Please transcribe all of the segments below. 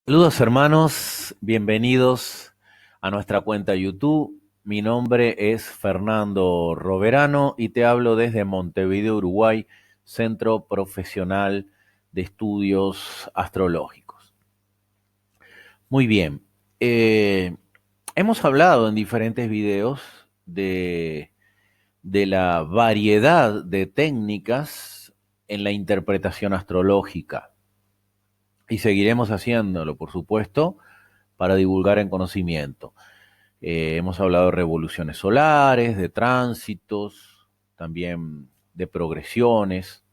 Saludos hermanos, bienvenidos a nuestra cuenta YouTube. Mi nombre es Fernando Roverano y te hablo desde Montevideo, Uruguay, Centro Profesional de Estudios Astrológicos. Muy bien, eh, hemos hablado en diferentes videos de la variedad de técnicas en la interpretación astrológica y seguiremos haciéndolo, por supuesto, para divulgar en conocimiento. Hemos hablado de revoluciones solares, de tránsitos, también de progresiones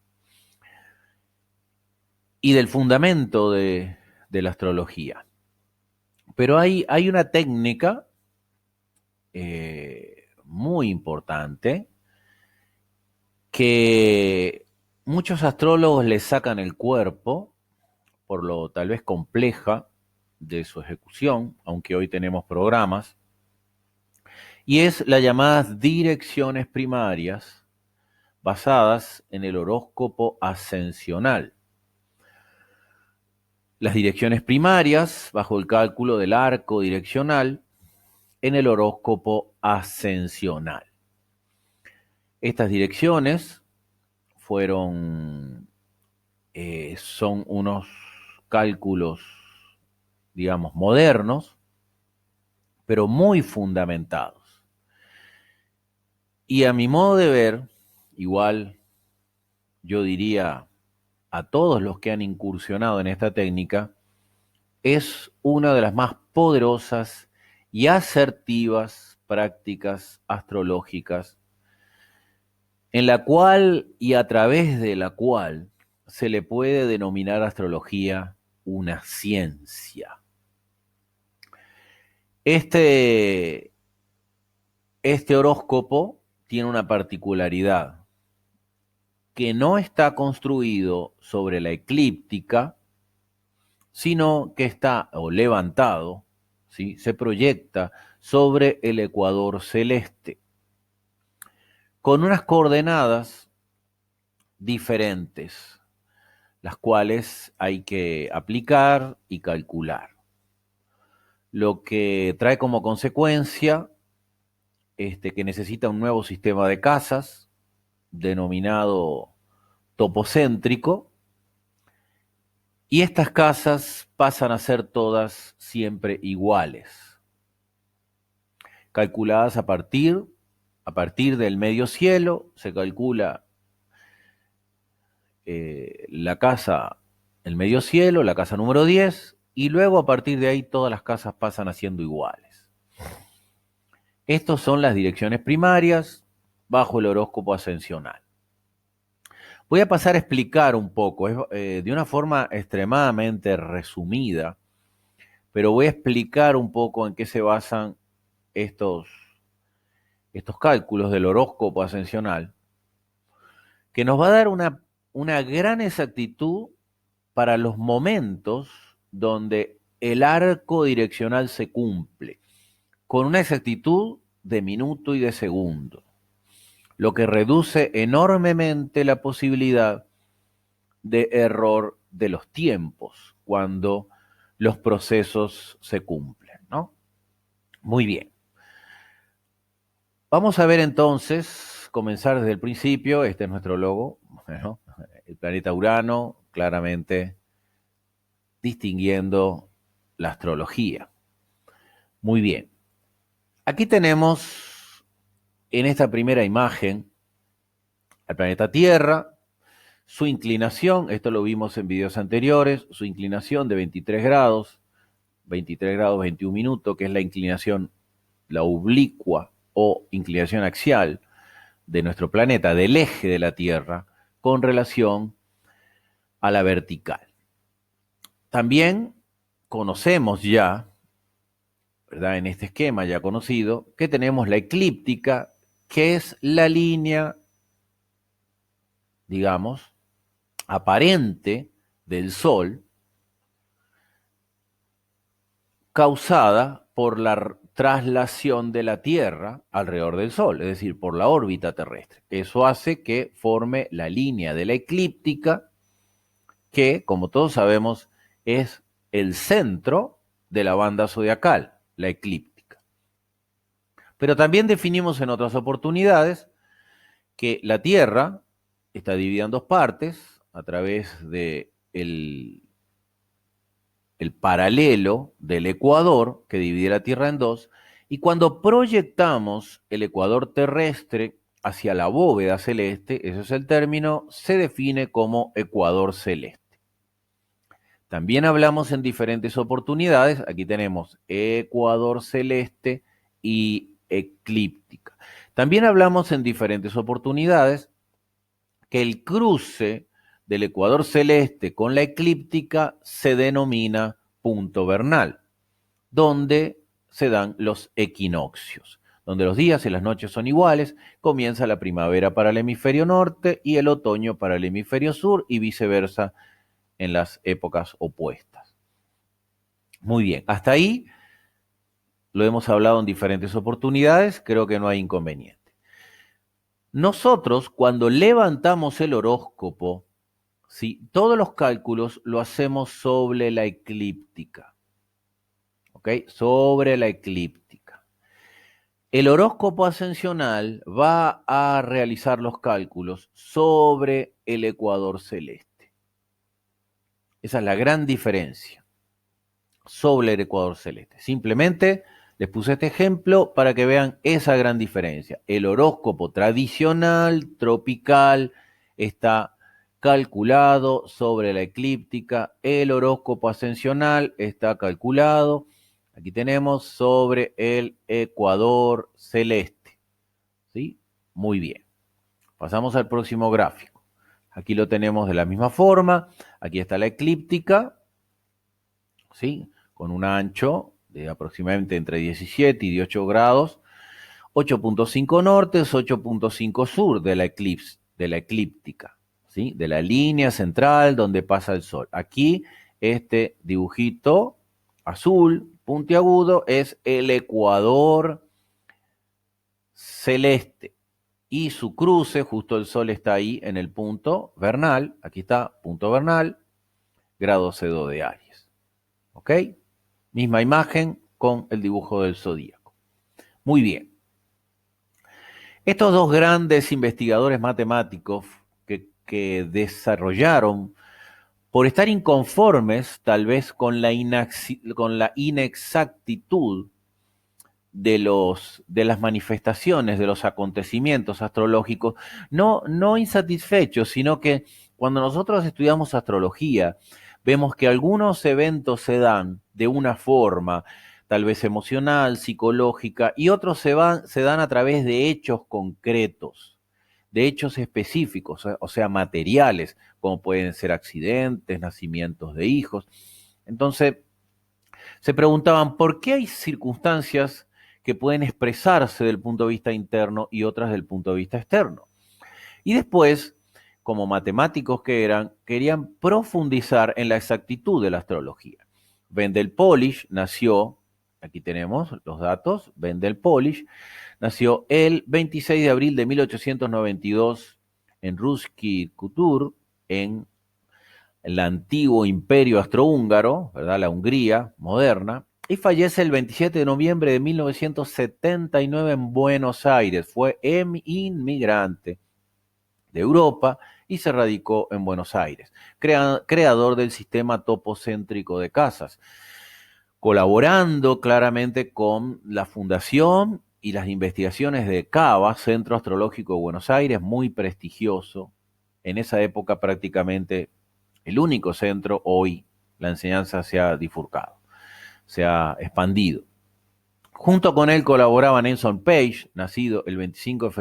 y del fundamento de la astrología. Pero hay una técnica muy importante que muchos astrólogos le sacan el cuerpo por lo tal vez compleja de su ejecución, aunque hoy tenemos programas, y es las llamadas direcciones primarias basadas en el horóscopo ascensional. Las direcciones primarias bajo el cálculo del arco direccional en el horóscopo ascensional. Estas direcciones son unos cálculos, digamos, modernos, pero muy fundamentados. Y a mi modo de ver, igual yo diría a todos los que han incursionado en esta técnica, es una de las más poderosas y asertivas prácticas astrológicas en la cual y a través de la cual se le puede denominar astrología una ciencia. Este horóscopo tiene una particularidad, que no está construido sobre la eclíptica, sino que está levantado, ¿sí? Se proyecta sobre el ecuador celeste, con unas coordenadas diferentes, las cuales hay que aplicar y calcular. Lo que trae como consecuencia que necesita un nuevo sistema de casas, denominado topocéntrico, y estas casas pasan a ser todas siempre iguales, calculadas a partir del medio cielo. Se calcula la casa, el medio cielo, la casa número 10, y luego a partir de ahí todas las casas pasan a siendo iguales. Estas son las direcciones primarias bajo el horóscopo ascensional. Voy a pasar a explicar un poco, de una forma extremadamente resumida, pero voy a explicar un poco en qué se basan estos cálculos del horóscopo ascensional, que nos va a dar una gran exactitud para los momentos donde el arco direccional se cumple, con una exactitud de minuto y de segundo, lo que reduce enormemente la posibilidad de error de los tiempos cuando los procesos se cumplen, ¿no? Muy bien. Vamos a ver entonces, comenzar desde el principio. Este es nuestro logo, ¿no? El planeta Urano, claramente distinguiendo la astrología. Muy bien. Aquí tenemos en esta primera imagen al planeta Tierra, su inclinación, esto lo vimos en videos anteriores, su inclinación de 23 grados 21 minutos, que es la inclinación, la oblicua o inclinación axial de nuestro planeta, del eje de la Tierra, con relación a la vertical. También conocemos ya, ¿verdad? En este esquema ya conocido, que tenemos la eclíptica, que es la línea, digamos, aparente del Sol, causada por la traslación de la Tierra alrededor del Sol, es decir, por la órbita terrestre. Eso hace que forme la línea de la eclíptica, que, como todos sabemos, es el centro de la banda zodiacal, la eclíptica. Pero también definimos en otras oportunidades que la Tierra está dividida en dos partes a través de el paralelo del ecuador, que divide la Tierra en dos, y cuando proyectamos el ecuador terrestre hacia la bóveda celeste, ese es el término, se define como ecuador celeste. También hablamos en diferentes oportunidades, aquí tenemos ecuador celeste y eclíptica. También hablamos en diferentes oportunidades que el cruce del ecuador celeste con la eclíptica se denomina punto vernal, donde se dan los equinoccios, donde los días y las noches son iguales, comienza la primavera para el hemisferio norte y el otoño para el hemisferio sur y viceversa en las épocas opuestas. Muy bien, hasta ahí lo hemos hablado en diferentes oportunidades, creo que no hay inconveniente. Nosotros, cuando levantamos el horóscopo, ¿sí?, todos los cálculos lo hacemos sobre la eclíptica. ¿Ok? Sobre la eclíptica. El horóscopo ascensional va a realizar los cálculos sobre el ecuador celeste. Esa es la gran diferencia. Sobre el ecuador celeste. Simplemente les puse este ejemplo para que vean esa gran diferencia. El horóscopo tradicional, tropical, está calculado sobre la eclíptica. El horóscopo ascensional está calculado, aquí tenemos, sobre el ecuador celeste. ¿Sí? Muy bien. Pasamos al próximo gráfico. Aquí lo tenemos de la misma forma. Aquí está la eclíptica, ¿sí?, con un ancho de aproximadamente entre 17 y 18 grados, 8.5 norte, 8.5 sur de la eclíptica, ¿sí?, de la línea central donde pasa el sol. Aquí este dibujito azul puntiagudo es el ecuador celeste y su cruce, justo el sol está ahí en el punto vernal, aquí está, punto vernal, grado C2 de Aries. ¿Ok? Misma imagen con el dibujo del zodíaco. Muy bien. Estos dos grandes investigadores matemáticos que desarrollaron, por estar inconformes tal vez con la inexactitud de las manifestaciones, de los acontecimientos astrológicos, no insatisfechos, sino que cuando nosotros estudiamos astrología, vemos que algunos eventos se dan de una forma, tal vez emocional, psicológica, y otros se dan a través de hechos concretos, de hechos específicos, o sea, materiales, como pueden ser accidentes, nacimientos de hijos. Entonces, se preguntaban por qué hay circunstancias que pueden expresarse del punto de vista interno y otras del punto de vista externo. Y después, como matemáticos que eran, querían profundizar en la exactitud de la astrología. Wendell Polish nació, aquí tenemos los datos, Wendell Polish nació el 26 de abril de 1892 en Ruski Kutur, en el antiguo imperio austrohúngaro, ¿verdad?, la Hungría moderna, y fallece el 27 de noviembre de 1979 en Buenos Aires. Fue inmigrante de Europa y se radicó en Buenos Aires, creador del sistema topocéntrico de casas, colaborando claramente con la fundación y las investigaciones de CABA, Centro Astrológico de Buenos Aires, muy prestigioso, en esa época prácticamente el único centro. Hoy la enseñanza se ha bifurcado, se ha expandido. Junto con él colaboraba Nelson Page, nacido el 25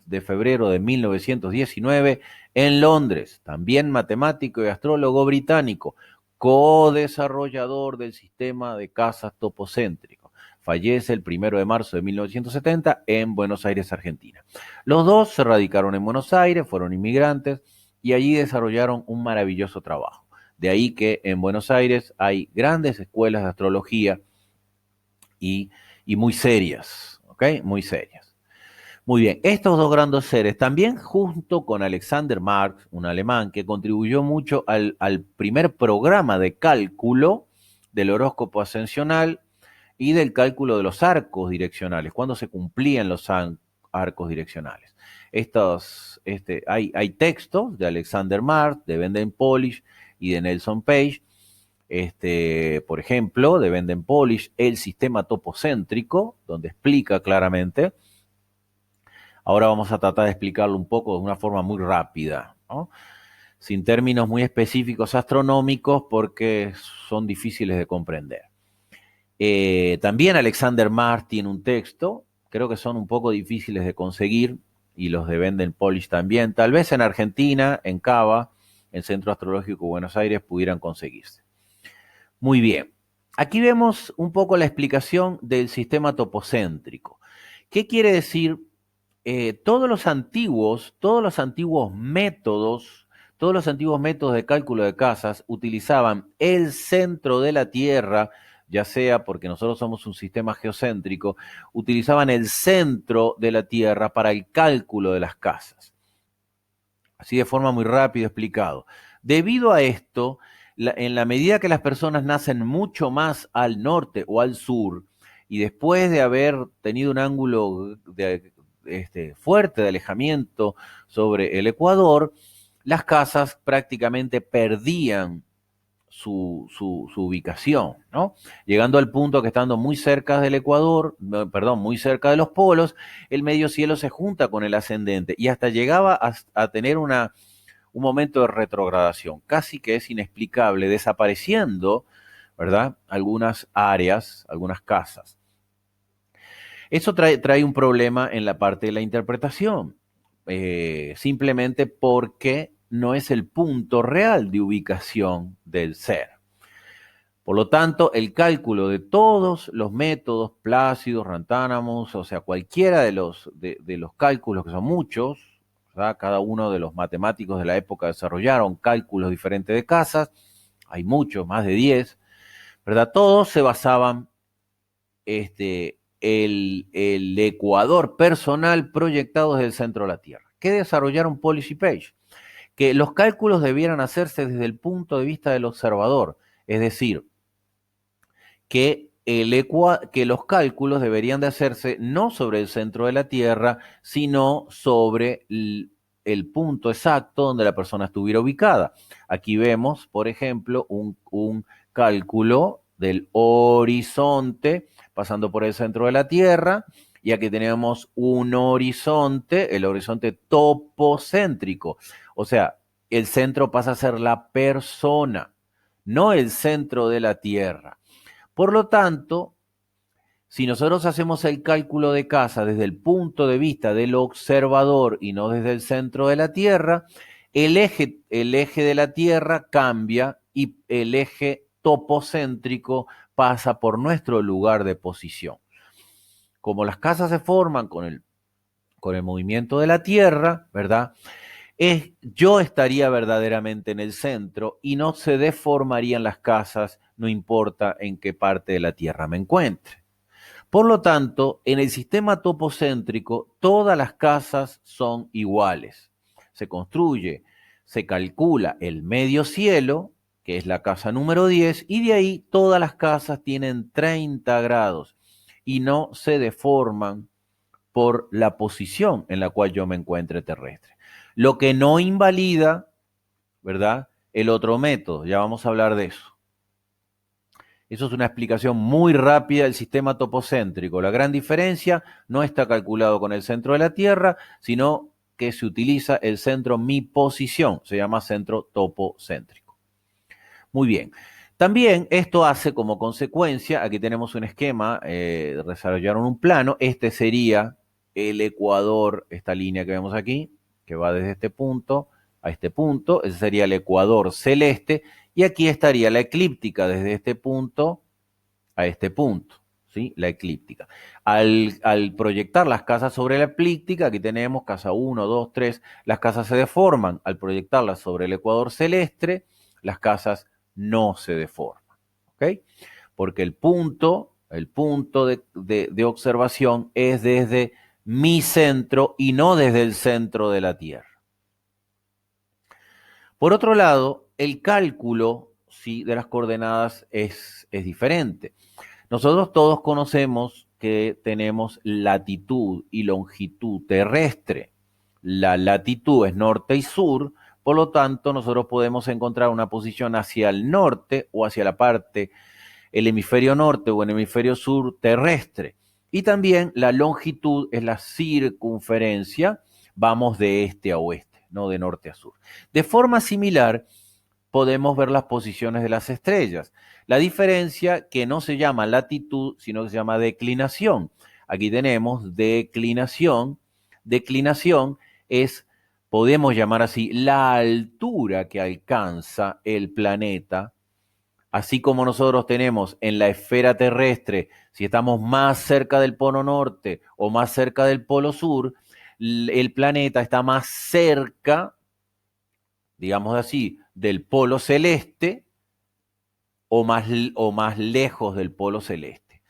de febrero de 1919 en Londres, también matemático y astrólogo británico, co-desarrollador del sistema de casas topocéntrico. Fallece el 1 de marzo de 1970 en Buenos Aires, Argentina. Los dos se radicaron en Buenos Aires, fueron inmigrantes y allí desarrollaron un maravilloso trabajo. De ahí que en Buenos Aires hay grandes escuelas de astrología y muy serias, ¿ok? Muy serias. Muy bien, estos dos grandes seres, también junto con Alexander Marx, un alemán que contribuyó mucho al primer programa de cálculo, del horóscopo ascensional y del cálculo de los arcos direccionales, cuándo se cumplían los arcos direccionales. Hay textos de Alexander Mart, de Venden Polish y de Nelson Page. Por ejemplo, de Venden Polish, el sistema topocéntrico, donde explica claramente. Ahora vamos a tratar de explicarlo un poco de una forma muy rápida, ¿no? Sin términos muy específicos astronómicos porque son difíciles de comprender. También Alexander Mars tiene un texto, creo que son un poco difíciles de conseguir, y los de Venden Polish también. Tal vez en Argentina, en Cava, el Centro Astrológico de Buenos Aires, pudieran conseguirse. Muy bien. Aquí vemos un poco la explicación del sistema topocéntrico. ¿Qué quiere decir? Todos los antiguos métodos de cálculo de casas utilizaban el centro de la Tierra, ya sea porque nosotros somos un sistema geocéntrico, utilizaban el centro de la Tierra para el cálculo de las casas. Así de forma muy rápida explicado. Debido a esto, en la medida que las personas nacen mucho más al norte o al sur, y después de haber tenido un ángulo fuerte de alejamiento sobre el Ecuador, las casas prácticamente perdían su ubicación, ¿no? Llegando al punto que estando muy cerca del Ecuador, perdón, muy cerca de los polos, el medio cielo se junta con el ascendente y hasta llegaba a tener un momento de retrogradación, casi que es inexplicable, desapareciendo, ¿verdad? Algunas áreas, algunas casas. Eso trae un problema en la parte de la interpretación, simplemente porque no es el punto real de ubicación del ser. Por lo tanto, el cálculo de todos los métodos, Plácidos, Rantánamos, o sea, cualquiera de los cálculos, que son muchos, ¿verdad? Cada uno de los matemáticos de la época desarrollaron cálculos diferentes de casas, hay muchos, más de 10, ¿verdad? Todos se basaban el ecuador personal proyectado desde el centro de la Tierra. ¿Qué desarrollaron Polish y Page? Que los cálculos debieran hacerse desde el punto de vista del observador, es decir, que los cálculos deberían de hacerse no sobre el centro de la Tierra, sino sobre el punto exacto donde la persona estuviera ubicada. Aquí vemos, por ejemplo, un cálculo del horizonte pasando por el centro de la Tierra, y aquí tenemos un horizonte, el horizonte topocéntrico. O sea, el centro pasa a ser la persona, no el centro de la Tierra. Por lo tanto, si nosotros hacemos el cálculo de casa desde el punto de vista del observador y no desde el centro de la Tierra, el eje de la Tierra cambia y el eje topocéntrico pasa por nuestro lugar de posición. Como las casas se forman con el movimiento de la Tierra, ¿verdad? Yo estaría verdaderamente en el centro y no se deformarían las casas, no importa en qué parte de la Tierra me encuentre. Por lo tanto, en el sistema topocéntrico, todas las casas son iguales. Se construye, se calcula el medio cielo, que es la casa número 10, y de ahí todas las casas tienen 30 grados y no se deforman por la posición en la cual yo me encuentre terrestre. Lo que no invalida, ¿verdad?, el otro método. Ya vamos a hablar de eso. Eso es una explicación muy rápida del sistema topocéntrico. La gran diferencia no está calculado con el centro de la Tierra, sino que se utiliza el centro mi posición. Se llama centro topocéntrico. Muy bien. También esto hace como consecuencia, aquí tenemos un esquema, desarrollaron un plano. Este sería el ecuador, esta línea que vemos aquí, que va desde este punto a este punto. Ese sería el ecuador celeste. Y aquí estaría la eclíptica desde este punto a este punto, ¿sí? La eclíptica. Al proyectar las casas sobre la eclíptica, aquí tenemos casa 1, 2, 3, las casas se deforman. Al proyectarlas sobre el ecuador celeste, las casas no se deforman, ¿ok? Porque el punto de observación es desde mi centro y no desde el centro de la Tierra. Por otro lado, el cálculo sí de las coordenadas es diferente. Nosotros todos conocemos que tenemos latitud y longitud terrestre. La latitud es norte y sur, por lo tanto nosotros podemos encontrar una posición hacia el norte o hacia la parte, el hemisferio norte o el hemisferio sur terrestre. Y también la longitud es la circunferencia, vamos de este a oeste, no de norte a sur. De forma similar, podemos ver las posiciones de las estrellas. La diferencia que no se llama latitud, sino que se llama declinación. Aquí tenemos declinación. Declinación es, podemos llamar así, la altura que alcanza el planeta. Así como nosotros tenemos en la esfera terrestre, si estamos más cerca del polo norte o más cerca del polo sur, el planeta está más cerca, digamos así, del polo celeste o más lejos del polo celeste.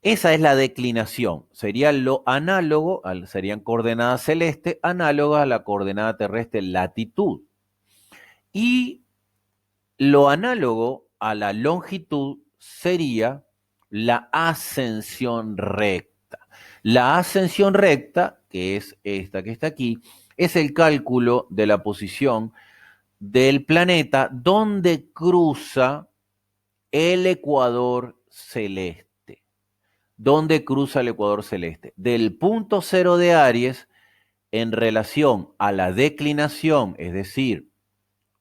Esa es la declinación. Sería lo análogo, serían coordenadas celestes análogas a la coordenada terrestre latitud. Y lo análogo a la longitud sería la ascensión recta. La ascensión recta, que es esta que está aquí, es el cálculo de la posición del planeta donde cruza el ecuador celeste. ¿Dónde cruza el ecuador celeste? Del punto cero de Aries en relación a la declinación, es decir,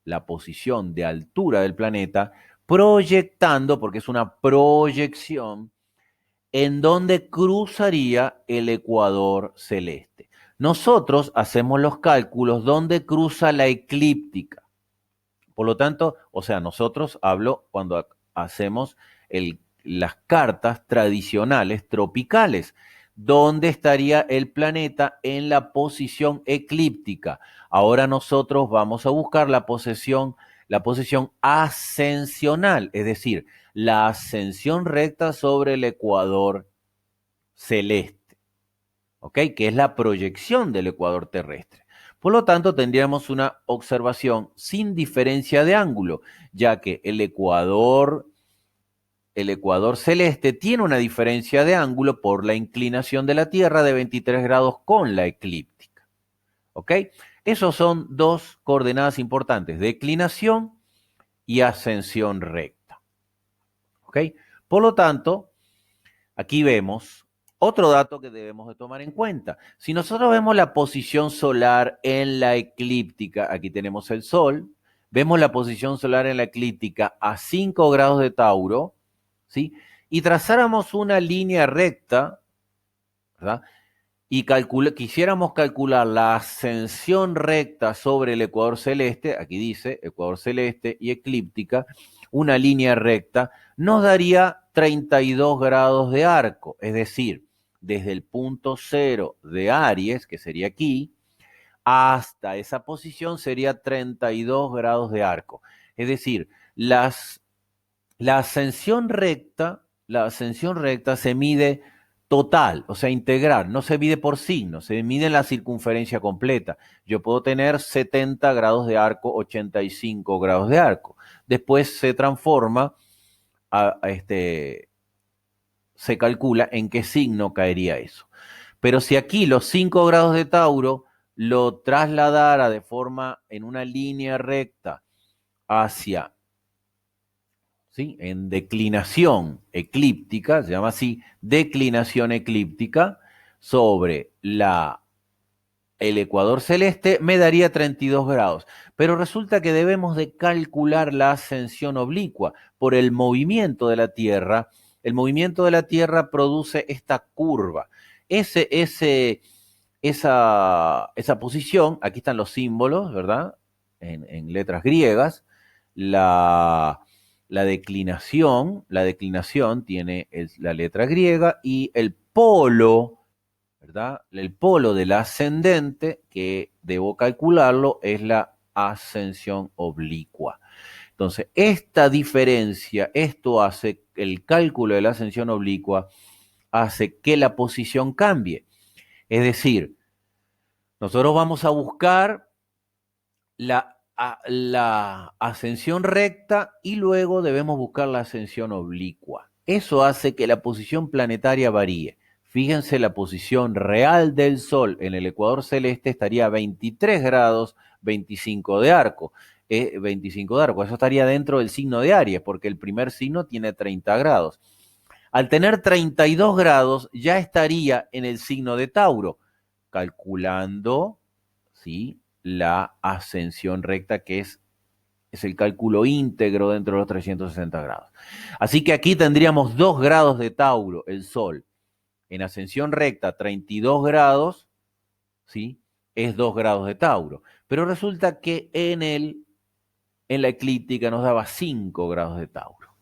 la posición de altura del planeta, proyectando, porque es una proyección, en donde cruzaría el ecuador celeste. Nosotros hacemos los cálculos donde cruza la eclíptica. Por lo tanto, o sea, nosotros hablo cuando hacemos las cartas tradicionales tropicales. ¿Dónde estaría el planeta en la posición eclíptica? Ahora nosotros vamos a buscar la posición ascensional, es decir, la ascensión recta sobre el ecuador celeste, ¿ok? Que es la proyección del ecuador terrestre. Por lo tanto, tendríamos una observación sin diferencia de ángulo, ya que el ecuador celeste tiene una diferencia de ángulo por la inclinación de la Tierra de 23 grados con la eclíptica. ¿Ok? Esos son dos coordenadas importantes, declinación y ascensión recta. ¿Ok? Por lo tanto, aquí vemos otro dato que debemos de tomar en cuenta. Si nosotros vemos la posición solar en la eclíptica, aquí tenemos el Sol, vemos la posición solar en la eclíptica a 5 grados de Tauro, ¿sí? Y trazáramos una línea recta, ¿verdad? Y quisiéramos calcular la ascensión recta sobre el ecuador celeste, aquí dice ecuador celeste y eclíptica, una línea recta, nos daría 32 grados de arco, es decir, desde el punto cero de Aries, que sería aquí, hasta esa posición sería 32 grados de arco. Es decir, la ascensión recta se mide total, o sea, integral, no se mide por signo, se mide en la circunferencia completa. Yo puedo tener 70 grados de arco, 85 grados de arco. Después se transforma, se calcula en qué signo caería eso. Pero si aquí los 5 grados de Tauro lo trasladara de forma en una línea recta hacia, ¿sí? En declinación eclíptica, se llama así, declinación eclíptica sobre el ecuador celeste, me daría 32 grados. Pero resulta que debemos de calcular la ascensión oblicua por el movimiento de la Tierra. El movimiento de la Tierra produce esta curva. Esa posición, aquí están los símbolos, ¿verdad? En letras griegas. La declinación tiene la letra griega y el polo, ¿verdad? El polo del ascendente, que debo calcularlo, es la ascensión oblicua. Entonces, esta diferencia, esto hace, el cálculo de la ascensión oblicua, hace que la posición cambie. Es decir, nosotros vamos a buscar la la ascensión recta y luego debemos buscar la ascensión oblicua. Eso hace que la posición planetaria varíe. Fíjense, la posición real del Sol en el ecuador celeste estaría a 23 grados 25 de arco. 25 de arco, eso estaría dentro del signo de Aries, porque el primer signo tiene 30 grados. Al tener 32 grados, ya estaría en el signo de Tauro, calculando, ¿sí?, la ascensión recta, que es el cálculo íntegro dentro de los 360 grados. Así que aquí tendríamos 2 grados de Tauro, el Sol. En ascensión recta, 32 grados, ¿sí?, es 2 grados de Tauro. Pero resulta que en la eclíptica nos daba 5 grados de Tauro.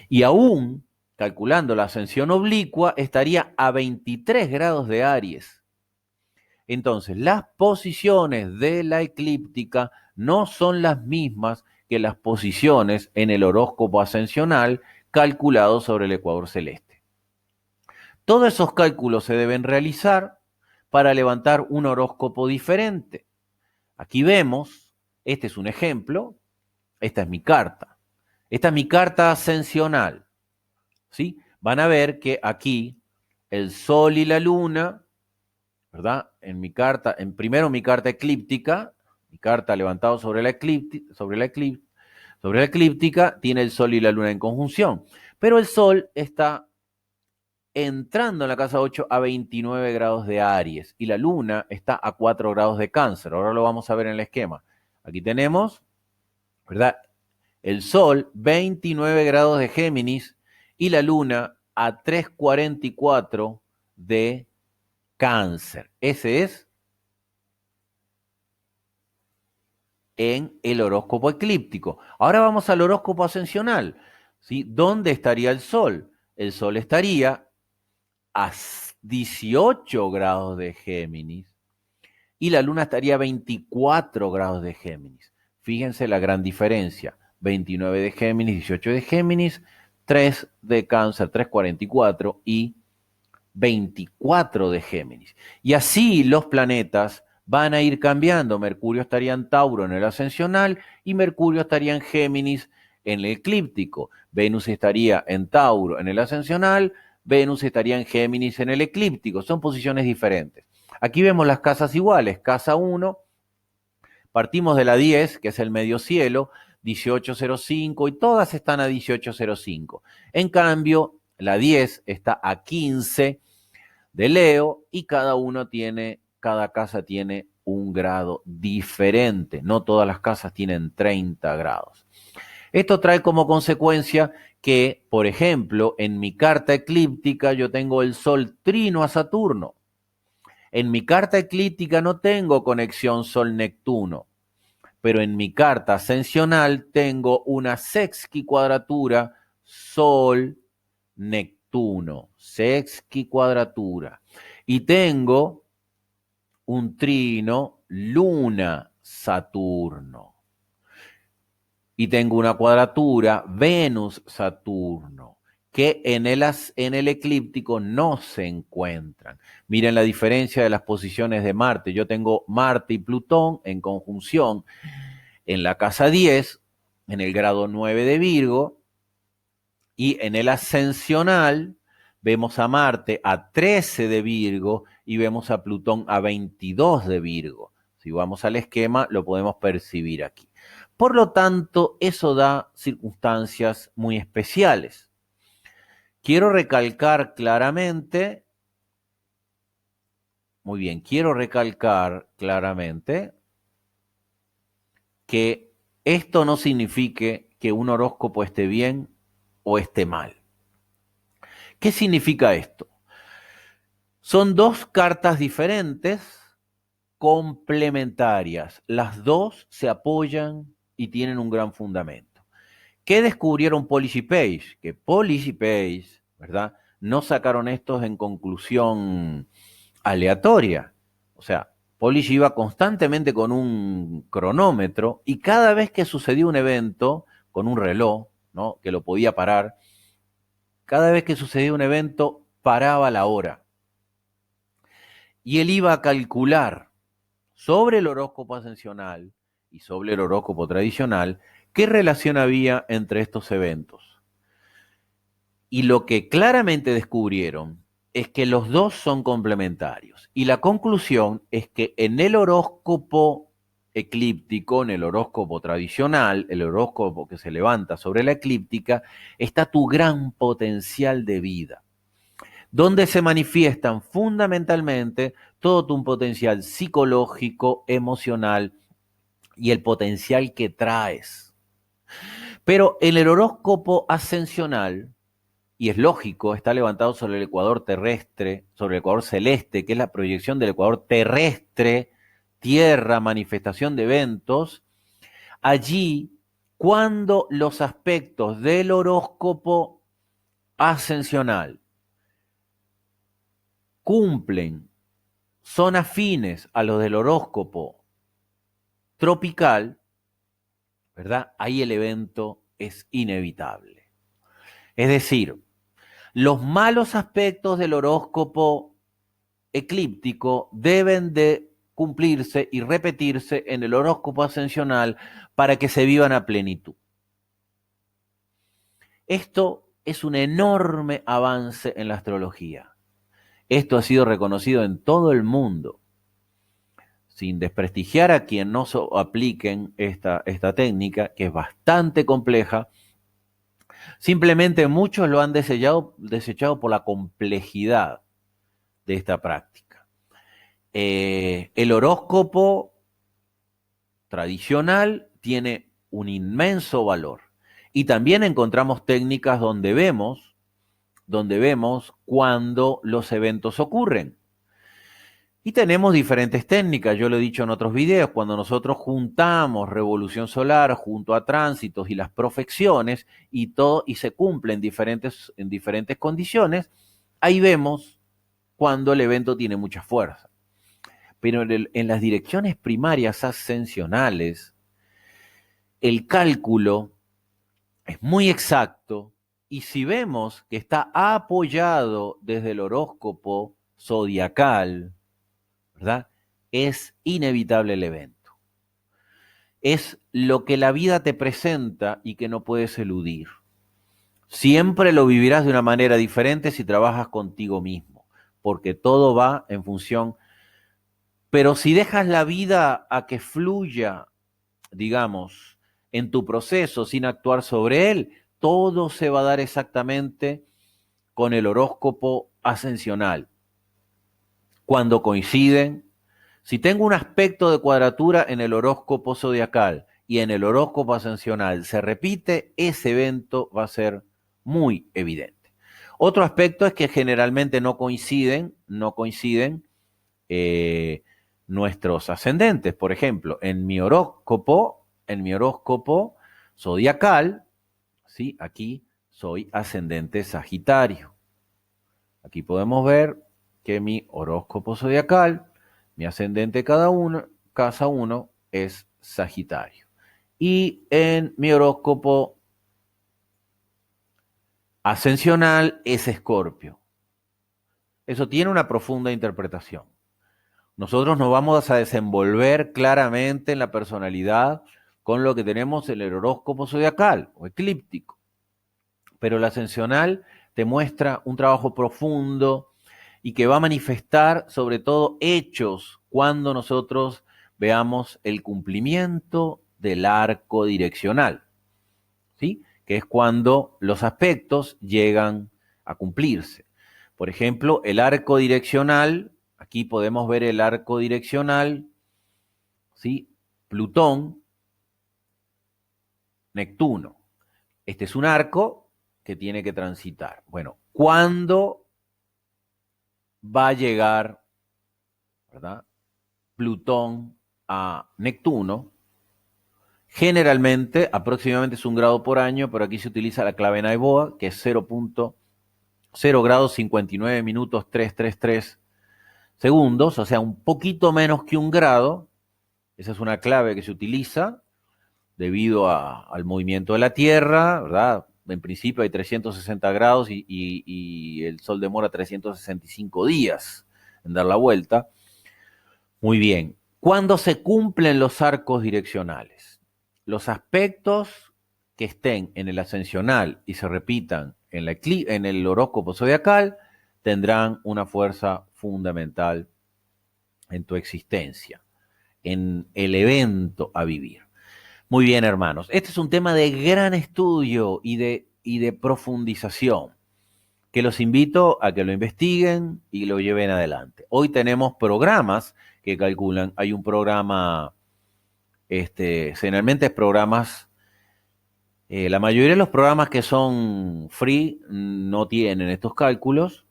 Y aún, calculando la ascensión oblicua, estaría a 23 grados de Aries. Entonces, las posiciones de la eclíptica no son las mismas que las posiciones en el horóscopo ascensional calculado sobre el ecuador celeste. Todos esos cálculos se deben realizar para levantar un horóscopo diferente. Aquí vemos, este es un ejemplo, esta es mi carta. Esta es mi carta ascensional, ¿sí? Van a ver que aquí el Sol y la Luna, ¿verdad? Primero mi carta eclíptica, mi carta levantado sobre la eclíptica, tiene el Sol y la Luna en conjunción. Pero el Sol está entrando en la casa 8 a 29 grados de Aries y la Luna está a 4 grados de Cáncer. Ahora lo vamos a ver en el esquema. Aquí tenemos, ¿verdad?, el Sol 29 grados de Géminis y la Luna a 3,44 de Cáncer. Ese es en el horóscopo eclíptico. Ahora vamos al horóscopo ascensional, ¿sí? ¿Dónde estaría el Sol? El Sol estaría a 18 grados de Géminis y la Luna estaría a 24 grados de Géminis. Fíjense la gran diferencia. 29 de Géminis, 18 de Géminis, 3 de Cáncer, 3,44 y 24 de Géminis. Y así los planetas van a ir cambiando. Mercurio estaría en Tauro en el ascensional y Mercurio estaría en Géminis en el eclíptico. Venus estaría en Tauro en el ascensional, Venus estaría en Géminis en el eclíptico. Son posiciones diferentes. Aquí vemos las casas iguales. Casa 1, partimos de la 10, que es el medio cielo, 18,05, y todas están a 18,05. En cambio, la 10 está a 15 de Leo y cada casa tiene un grado diferente. No todas las casas tienen 30 grados. Esto trae como consecuencia que, por ejemplo, en mi carta eclíptica yo tengo el Sol trino a Saturno. En mi carta eclíptica no tengo conexión Sol-Neptuno, pero en mi carta ascensional tengo una sexquicuadratura Sol-Neptuno, sexquicuadratura. Y tengo un trino Luna-Saturno. Y tengo una cuadratura Venus-Saturno, que en el eclíptico no se encuentran. Miren la diferencia de las posiciones de Marte. Yo tengo Marte y Plutón en conjunción en la casa 10, en el grado 9 de Virgo, y en el ascensional vemos a Marte a 13 de Virgo y vemos a Plutón a 22 de Virgo. Si vamos al esquema, lo podemos percibir aquí. Por lo tanto, eso da circunstancias muy especiales. Quiero recalcar claramente, que esto no signifique que un horóscopo esté bien o esté mal. ¿Qué significa esto? Son dos cartas diferentes, complementarias. Las dos se apoyan y tienen un gran fundamento. ¿Qué descubrieron Polish y Page? Que Polish y Page, ¿verdad?, no sacaron estos en conclusión aleatoria. O sea, Polish iba constantemente con un cronómetro y cada vez que sucedía un evento, con un reloj, ¿no?, que lo podía parar, cada vez que sucedía un evento, paraba la hora. Y él iba a calcular sobre el horóscopo ascensional y sobre el horóscopo tradicional, ¿qué relación había entre estos eventos? Y lo que claramente descubrieron es que los dos son complementarios. Y la conclusión es que en el horóscopo eclíptico, en el horóscopo tradicional, el horóscopo que se levanta sobre la eclíptica, está tu gran potencial de vida, donde se manifiestan fundamentalmente todo tu potencial psicológico, emocional y el potencial que traes. Pero en el horóscopo ascensional, y es lógico, está levantado sobre el ecuador terrestre, sobre el ecuador celeste, que es la proyección del ecuador terrestre, tierra, manifestación de eventos. Allí, cuando los aspectos del horóscopo ascensional cumplen, son afines a los del horóscopo tropical, ¿verdad? Ahí el evento es inevitable. Es decir, los malos aspectos del horóscopo eclíptico deben de cumplirse y repetirse en el horóscopo ascensional para que se vivan a plenitud. Esto es un enorme avance en la astrología. Esto ha sido reconocido en todo el mundo. Sin desprestigiar a quien no apliquen esta técnica, que es bastante compleja, simplemente muchos lo han desechado por la complejidad de esta práctica. El horóscopo tradicional tiene un inmenso valor y también encontramos técnicas donde vemos cuando los eventos ocurren. Y tenemos diferentes técnicas, yo lo he dicho en otros videos, cuando nosotros juntamos revolución solar junto a tránsitos y las profecciones y se cumplen en diferentes condiciones, ahí vemos cuando el evento tiene mucha fuerza. Pero en las direcciones primarias ascensionales, el cálculo es muy exacto y si vemos que está apoyado desde el horóscopo zodiacal, ¿verdad? Es inevitable el evento. Es lo que la vida te presenta y que no puedes eludir. Siempre lo vivirás de una manera diferente si trabajas contigo mismo, porque todo va en función. Pero si dejas la vida a que fluya, digamos, en tu proceso sin actuar sobre él, todo se va a dar exactamente con el horóscopo ascensional. Cuando coinciden, si tengo un aspecto de cuadratura en el horóscopo zodiacal y en el horóscopo ascensional se repite, ese evento va a ser muy evidente. Otro aspecto es que generalmente no coinciden nuestros ascendentes. Por ejemplo, en mi horóscopo zodiacal, ¿sí? Aquí soy ascendente Sagitario. Aquí podemos ver que mi horóscopo zodiacal, mi ascendente casa uno es Sagitario. Y en mi horóscopo ascensional es Escorpio. Eso tiene una profunda interpretación. Nosotros nos vamos a desenvolver claramente en la personalidad con lo que tenemos en el horóscopo zodiacal o eclíptico. Pero el ascensional te muestra un trabajo profundo y que va a manifestar sobre todo hechos cuando nosotros veamos el cumplimiento del arco direccional, ¿sí? Que es cuando los aspectos llegan a cumplirse. Por ejemplo, el arco direccional, aquí podemos ver el arco direccional, ¿sí? Plutón, Neptuno. Este es un arco que tiene que transitar. Bueno, ¿cuándo va a llegar, ¿verdad? Plutón a Neptuno? Generalmente, aproximadamente es 1 grado por año, pero aquí se utiliza la clave Naiboa, que es 0.0 grados 59 minutos 333 segundos, o sea, un poquito menos que 1 grado. Esa es una clave que se utiliza debido al movimiento de la Tierra, ¿verdad? En principio hay 360 grados y el Sol demora 365 días en dar la vuelta. Muy bien. Cuando se cumplen los arcos direccionales, los aspectos que estén en el ascensional y se repitan en el horóscopo zodiacal tendrán una fuerza fundamental en tu existencia, en el evento a vivir. Muy bien, hermanos. Este es un tema de gran estudio y de profundización, que los invito a que lo investiguen y lo lleven adelante. Hoy tenemos programas que calculan. Hay un programa, generalmente es programas, la mayoría de los programas que son free no tienen estos cálculos.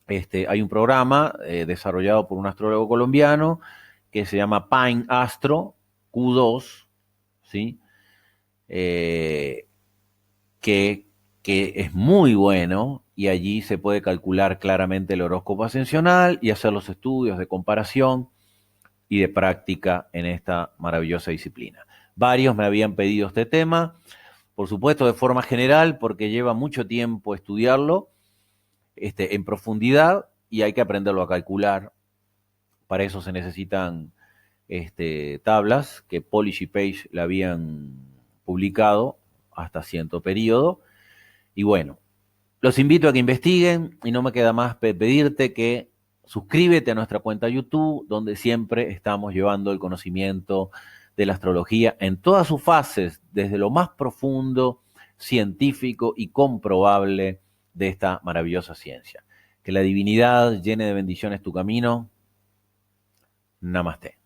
Hay un programa desarrollado por un astrólogo colombiano que se llama Pine Astro Q2, ¿sí? Eh, que, que es muy bueno y allí se puede calcular claramente el horóscopo ascensional y hacer los estudios de comparación y de práctica en esta maravillosa disciplina. Varios me habían pedido este tema, por supuesto de forma general, porque lleva mucho tiempo estudiarlo en profundidad y hay que aprenderlo a calcular. Para eso se necesitan tablas que Polish y Page le habían publicado hasta cierto periodo. Y bueno, los invito a que investiguen y no me queda más pedirte que suscríbete a nuestra cuenta YouTube, donde siempre estamos llevando el conocimiento de la astrología en todas sus fases, desde lo más profundo, científico y comprobable de esta maravillosa ciencia. Que la divinidad llene de bendiciones tu camino. Namaste.